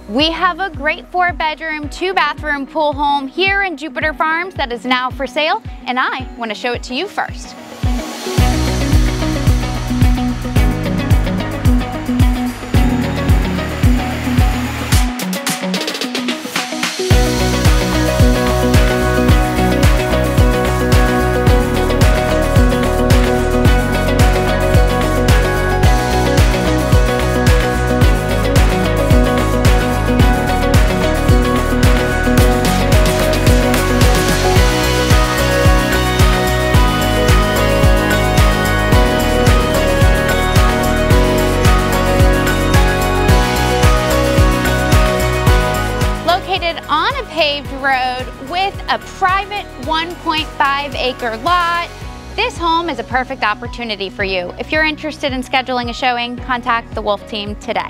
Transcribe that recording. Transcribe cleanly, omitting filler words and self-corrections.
We have a great 4-bedroom, 2-bathroom pool home here in Jupiter Farms that is now for sale, and I want to show it to you first. Located on a paved road with a private 1.5-acre lot, this home is a perfect opportunity for you. If you're interested in scheduling a showing, contact the Wolfe team today.